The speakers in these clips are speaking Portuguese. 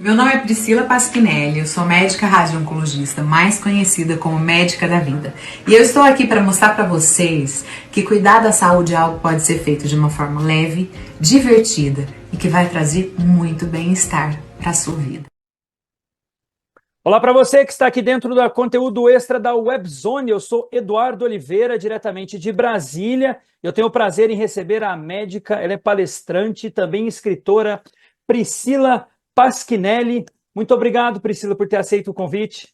Meu nome é Priscila Pasquinelli, eu sou médica radio-oncologista, mais conhecida como médica da vida. E eu estou aqui para mostrar para vocês que cuidar da saúde é algo que pode ser feito de uma forma leve, divertida e que vai trazer muito bem-estar para a sua vida. Olá para você que está aqui dentro do conteúdo extra da Webzone. Eu sou Eduardo Oliveira, diretamente de Brasília. Eu tenho o prazer em receber a médica, ela é palestrante e também escritora, Priscila Pasquinelli. Muito obrigado, Priscila, por ter aceito o convite.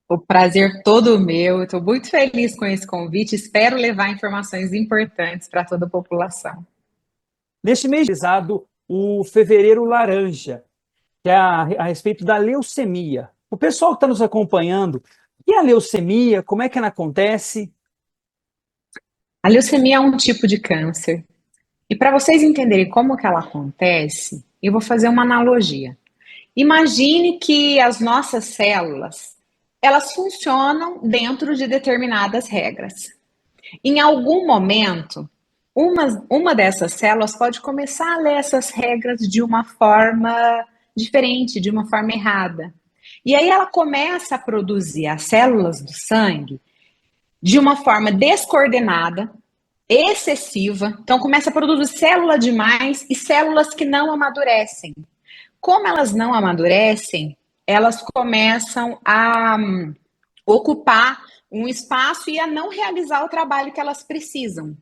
O prazer todo meu. Eu estou muito feliz com esse convite. Espero levar informações importantes para toda a população. Neste mês, realizado o Fevereiro Laranja, que é a respeito da leucemia. O pessoal que está nos acompanhando, o que é a leucemia? Como é que ela acontece? A leucemia é um tipo de câncer. E para vocês entenderem como que ela acontece, eu vou fazer uma analogia. Imagine que as nossas células, elas funcionam dentro de determinadas regras. Em algum momento, uma dessas células pode começar a ler essas regras de uma forma diferente, de uma forma errada. E aí ela começa a produzir as células do sangue de uma forma descoordenada, excessiva. Então começa a produzir célula demais e células que não amadurecem. Como elas não amadurecem, elas começam a ocupar um espaço e a não realizar o trabalho que elas precisam.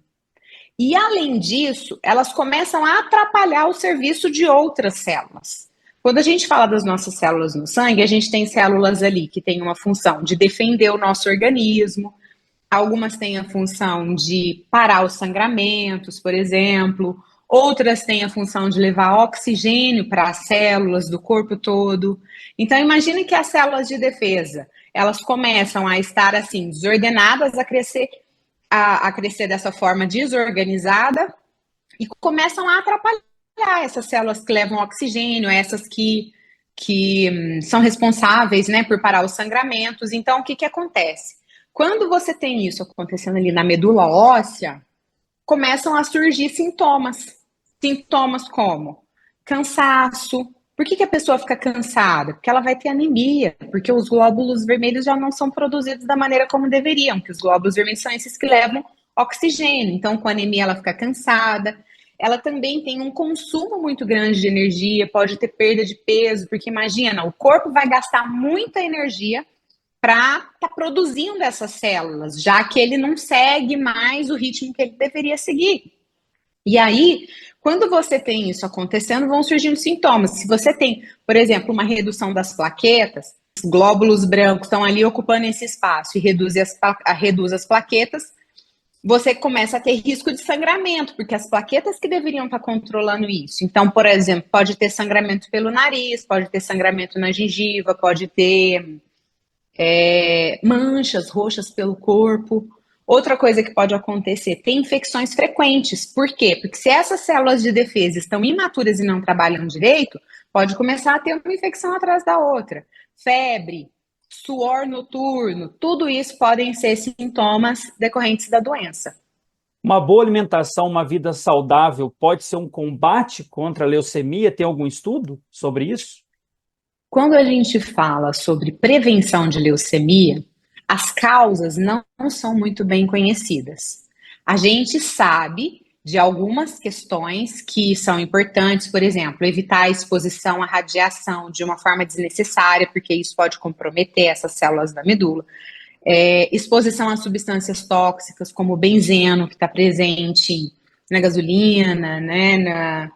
E além disso, elas começam a atrapalhar o serviço de outras células. Quando a gente fala das nossas células no sangue, a gente tem células ali que têm uma função de defender o nosso organismo, algumas têm a função de parar os sangramentos, por exemplo, outras têm a função de levar oxigênio para as células do corpo todo. Então imagine que as células de defesa, elas começam a estar assim desordenadas, a crescer dessa forma desorganizada e começam a atrapalhar essas células que levam oxigênio, essas que são responsáveis, né, por parar os sangramentos. Então, o que acontece? Quando você tem isso acontecendo ali na medula óssea, começam a surgir sintomas. Sintomas como cansaço. Por que a pessoa fica cansada? Porque ela vai ter anemia, porque os glóbulos vermelhos já não são produzidos da maneira como deveriam, que os glóbulos vermelhos são esses que levam oxigênio. Então, com anemia, ela fica cansada. Ela também tem um consumo muito grande de energia, pode ter perda de peso, porque imagina, o corpo vai gastar muita energia para estar produzindo essas células, já que ele não segue mais o ritmo que ele deveria seguir. E aí, quando você tem isso acontecendo, vão surgindo sintomas. Se você tem, por exemplo, uma redução das plaquetas, os glóbulos brancos estão ali ocupando esse espaço e reduz as plaquetas, você começa a ter risco de sangramento, porque as plaquetas que deveriam estar controlando isso. Então, por exemplo, pode ter sangramento pelo nariz, pode ter sangramento na gengiva, pode ter manchas roxas pelo corpo. Outra coisa que pode acontecer, tem infecções frequentes. Por quê? Porque se essas células de defesa estão imaturas e não trabalham direito, pode começar a ter uma infecção atrás da outra. Febre, suor noturno, tudo isso podem ser sintomas decorrentes da doença. Uma boa alimentação, uma vida saudável pode ser um combate contra a leucemia? Tem algum estudo sobre isso? Quando a gente fala sobre prevenção de leucemia, as causas não são muito bem conhecidas. A gente sabe de algumas questões que são importantes, por exemplo, evitar a exposição à radiação de uma forma desnecessária, porque isso pode comprometer essas células da medula. Exposição a substâncias tóxicas, como o benzeno, que está presente na gasolina, né,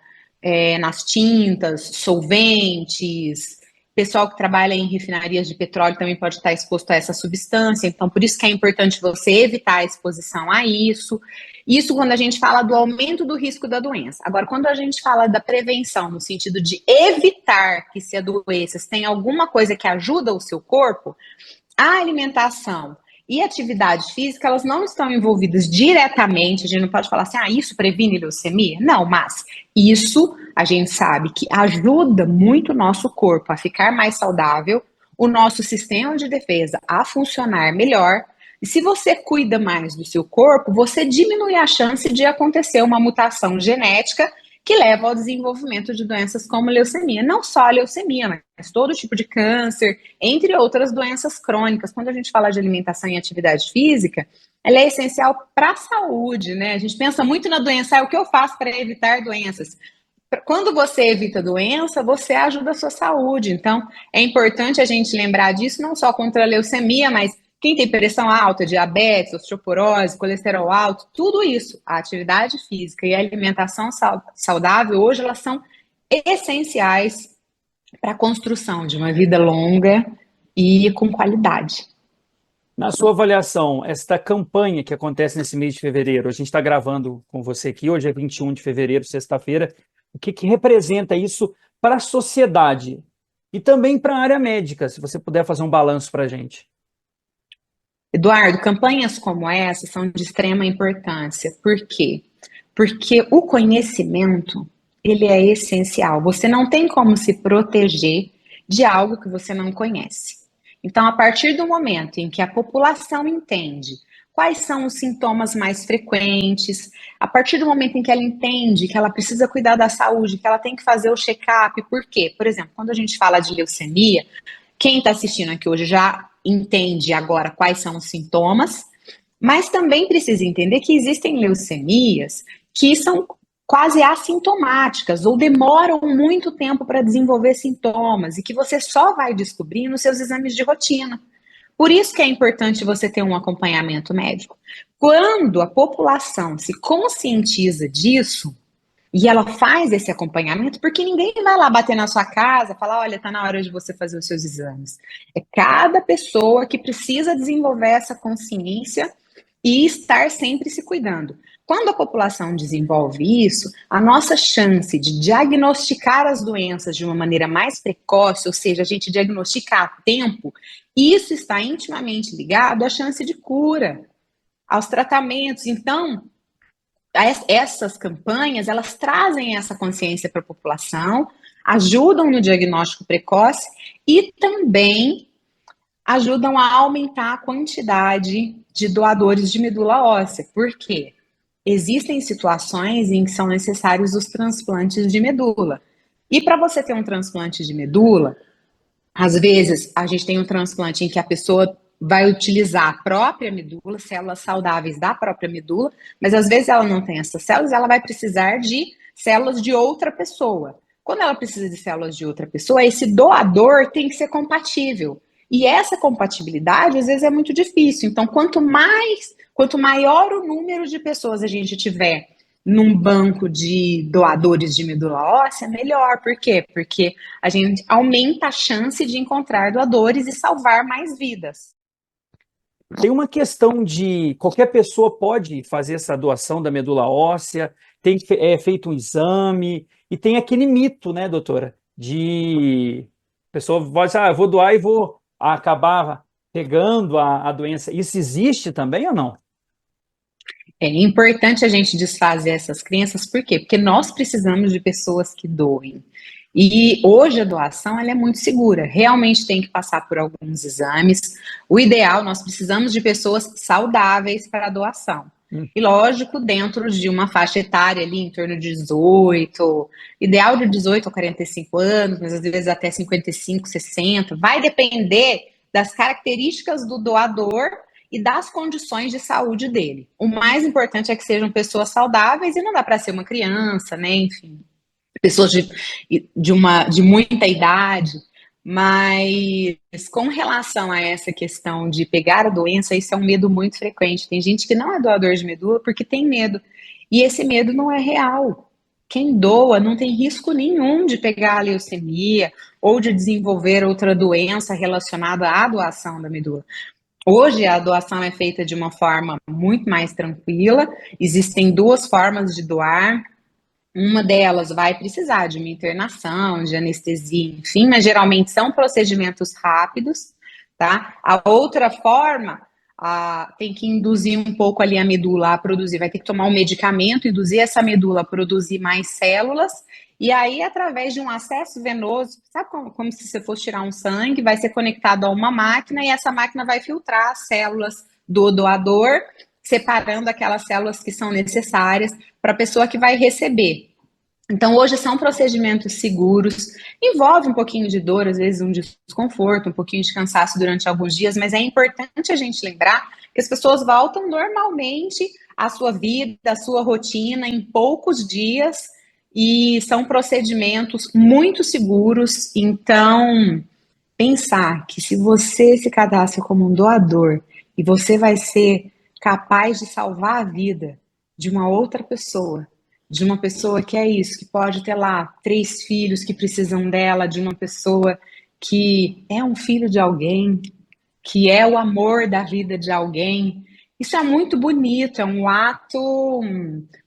nas tintas, solventes. Pessoal que trabalha em refinarias de petróleo também pode estar exposto a essa substância, então por isso que é importante você evitar a exposição a isso. Isso quando a gente fala do aumento do risco da doença. Agora, quando a gente fala da prevenção, no sentido de evitar que se adoeça, se tem alguma coisa que ajuda o seu corpo, a alimentação e atividade física, elas não estão envolvidas diretamente, a gente não pode falar assim, isso previne leucemia? Não, mas isso a gente sabe que ajuda muito o nosso corpo a ficar mais saudável, o nosso sistema de defesa a funcionar melhor, e se você cuida mais do seu corpo, você diminui a chance de acontecer uma mutação genética que leva ao desenvolvimento de doenças como leucemia. Não só a leucemia, mas todo tipo de câncer, entre outras doenças crônicas. Quando a gente fala de alimentação e atividade física, ela é essencial para a saúde, né? A gente pensa muito na doença, o que eu faço para evitar doenças? Quando você evita doença, você ajuda a sua saúde. Então, é importante a gente lembrar disso, não só contra a leucemia, mas quem tem pressão alta, diabetes, osteoporose, colesterol alto, tudo isso, a atividade física e a alimentação saudável, hoje elas são essenciais para a construção de uma vida longa e com qualidade. Na sua avaliação, esta campanha que acontece nesse mês de fevereiro, a gente está gravando com você aqui, hoje é 21 de fevereiro, sexta-feira, o que representa isso para a sociedade e também para a área médica, se você puder fazer um balanço para a gente. Eduardo, campanhas como essa são de extrema importância. Por quê? Porque o conhecimento, ele é essencial. Você não tem como se proteger de algo que você não conhece. Então, a partir do momento em que a população entende quais são os sintomas mais frequentes, a partir do momento em que ela entende que ela precisa cuidar da saúde, que ela tem que fazer o check-up, por quê? Por exemplo, quando a gente fala de leucemia, quem está assistindo aqui hoje já entende agora quais são os sintomas, mas também precisa entender que existem leucemias que são quase assintomáticas ou demoram muito tempo para desenvolver sintomas e que você só vai descobrir nos seus exames de rotina. Por isso que é importante você ter um acompanhamento médico. Quando a população se conscientiza disso, e ela faz esse acompanhamento, porque ninguém vai lá bater na sua casa, falar, olha, tá na hora de você fazer os seus exames. É cada pessoa que precisa desenvolver essa consciência e estar sempre se cuidando. Quando a população desenvolve isso, a nossa chance de diagnosticar as doenças de uma maneira mais precoce, ou seja, a gente diagnosticar a tempo, isso está intimamente ligado à chance de cura, aos tratamentos. Então, essas campanhas, elas trazem essa consciência para a população, ajudam no diagnóstico precoce e também ajudam a aumentar a quantidade de doadores de medula óssea. Por quê? Existem situações em que são necessários os transplantes de medula. E para você ter um transplante de medula, às vezes a gente tem um transplante em que a pessoa vai utilizar a própria medula, células saudáveis da própria medula, mas às vezes ela não tem essas células, ela vai precisar de células de outra pessoa. Quando ela precisa de células de outra pessoa, esse doador tem que ser compatível. E essa compatibilidade, às vezes, é muito difícil. Então, quanto maior o número de pessoas a gente tiver num banco de doadores de medula óssea, melhor. Por quê? Porque a gente aumenta a chance de encontrar doadores e salvar mais vidas. Tem uma questão de qualquer pessoa pode fazer essa doação da medula óssea, é feito um exame, e tem aquele mito, né, doutora, de a pessoa vai dizer, eu vou doar e vou acabar pegando a doença. Isso existe também ou não? É importante a gente desfazer essas crenças, por quê? Porque nós precisamos de pessoas que doem. E hoje a doação ela é muito segura, realmente tem que passar por alguns exames. O ideal, nós precisamos de pessoas saudáveis para a doação. E lógico, dentro de uma faixa etária ali em torno de 18, ideal de 18 a 45 anos, mas às vezes até 55, 60, vai depender das características do doador e das condições de saúde dele. O mais importante é que sejam pessoas saudáveis e não dá para ser uma criança, né? Enfim, pessoas de muita idade, mas com relação a essa questão de pegar a doença, isso é um medo muito frequente. Tem gente que não é doador de medula porque tem medo, e esse medo não é real. Quem doa não tem risco nenhum de pegar a leucemia ou de desenvolver outra doença relacionada à doação da medula. Hoje a doação é feita de uma forma muito mais tranquila, existem duas formas de doar. Uma delas vai precisar de uma internação, de anestesia, enfim, mas geralmente são procedimentos rápidos, tá? A outra forma tem que induzir um pouco ali a medula a produzir, vai ter que tomar um medicamento, induzir essa medula a produzir mais células, e aí através de um acesso venoso, sabe como se você fosse tirar um sangue, vai ser conectado a uma máquina, e essa máquina vai filtrar as células do doador, separando aquelas células que são necessárias para a pessoa que vai receber. Então, hoje são procedimentos seguros, envolve um pouquinho de dor, às vezes um desconforto, um pouquinho de cansaço durante alguns dias, mas é importante a gente lembrar que as pessoas voltam normalmente à sua vida, à sua rotina em poucos dias e são procedimentos muito seguros. Então, pensar que se você se cadastra como um doador e você vai ser capaz de salvar a vida de uma outra pessoa, de uma pessoa que é isso, que pode ter lá 3 filhos que precisam dela, de uma pessoa que é um filho de alguém, que é o amor da vida de alguém. Isso é muito bonito, é um ato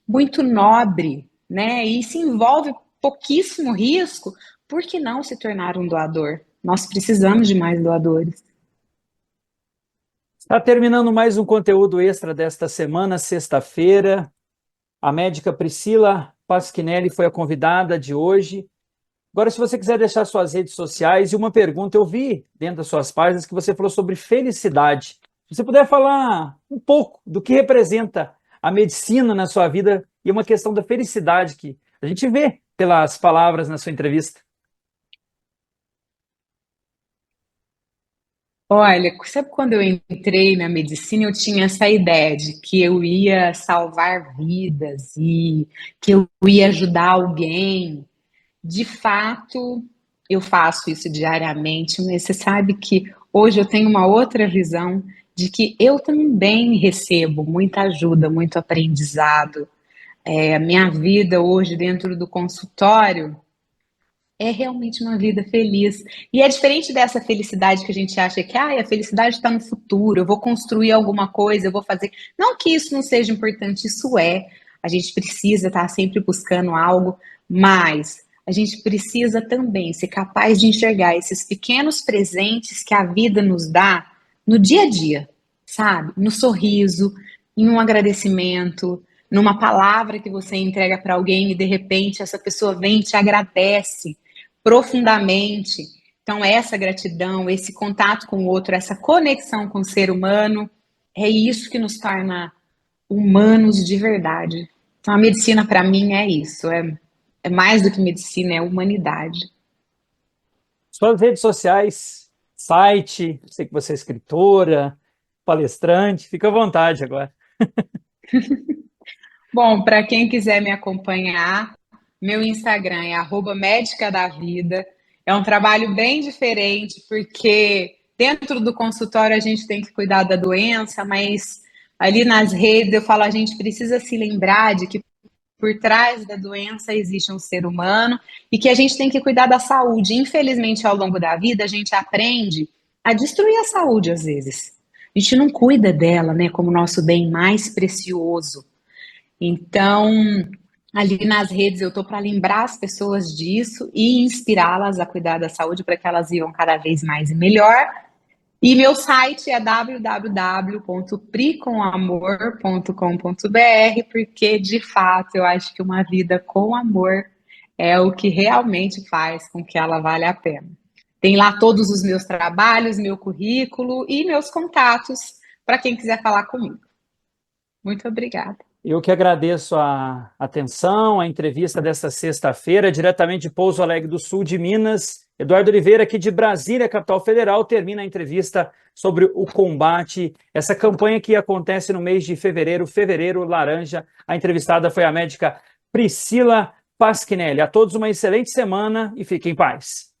muito nobre, né? E se envolve pouquíssimo risco, por que não se tornar um doador? Nós precisamos de mais doadores. Está terminando mais um conteúdo extra desta semana, sexta-feira. A médica Priscila Pasquinelli foi a convidada de hoje. Agora, se você quiser deixar suas redes sociais e uma pergunta, eu vi dentro das suas páginas que você falou sobre felicidade. Se você puder falar um pouco do que representa a medicina na sua vida e uma questão da felicidade que a gente vê pelas palavras na sua entrevista. Olha, sabe quando eu entrei na medicina, eu tinha essa ideia de que eu ia salvar vidas e que eu ia ajudar alguém. De fato, eu faço isso diariamente, mas você sabe que hoje eu tenho uma outra visão de que eu também recebo muita ajuda, muito aprendizado. A minha vida hoje dentro do consultório é realmente uma vida feliz. E é diferente dessa felicidade que a gente acha que a felicidade está no futuro, eu vou construir alguma coisa, eu vou fazer. Não que isso não seja importante, isso é. A gente precisa estar sempre buscando algo, mas a gente precisa também ser capaz de enxergar esses pequenos presentes que a vida nos dá no dia a dia, sabe? No sorriso, em um agradecimento, numa palavra que você entrega para alguém e de repente essa pessoa vem e te agradece profundamente. Então, essa gratidão, esse contato com o outro, essa conexão com o ser humano, é isso que nos torna humanos de verdade. Então, a medicina, para mim, é isso. É mais do que medicina, é humanidade. Suas redes sociais, site, sei que você é escritora, palestrante, fica à vontade agora. Bom, para quem quiser me acompanhar, meu Instagram é @médica da vida. É um trabalho bem diferente, porque dentro do consultório a gente tem que cuidar da doença, mas ali nas redes eu falo, a gente precisa se lembrar de que por trás da doença existe um ser humano e que a gente tem que cuidar da saúde. Infelizmente, ao longo da vida, a gente aprende a destruir a saúde às vezes. A gente não cuida dela, né, como nosso bem mais precioso. Então, ali nas redes eu estou para lembrar as pessoas disso e inspirá-las a cuidar da saúde para que elas vivam cada vez mais e melhor. E meu site é www.pricomamor.com.br, porque de fato eu acho que uma vida com amor é o que realmente faz com que ela valha a pena. Tem lá todos os meus trabalhos, meu currículo e meus contatos para quem quiser falar comigo. Muito obrigada. Eu que agradeço a atenção, a entrevista desta sexta-feira, diretamente de Pouso Alegre do Sul de Minas. Eduardo Oliveira, aqui de Brasília, capital federal, termina a entrevista sobre o combate, essa campanha que acontece no mês de fevereiro, Fevereiro Laranja. A entrevistada foi a médica Priscila Pasquinelli. A todos uma excelente semana e fiquem em paz.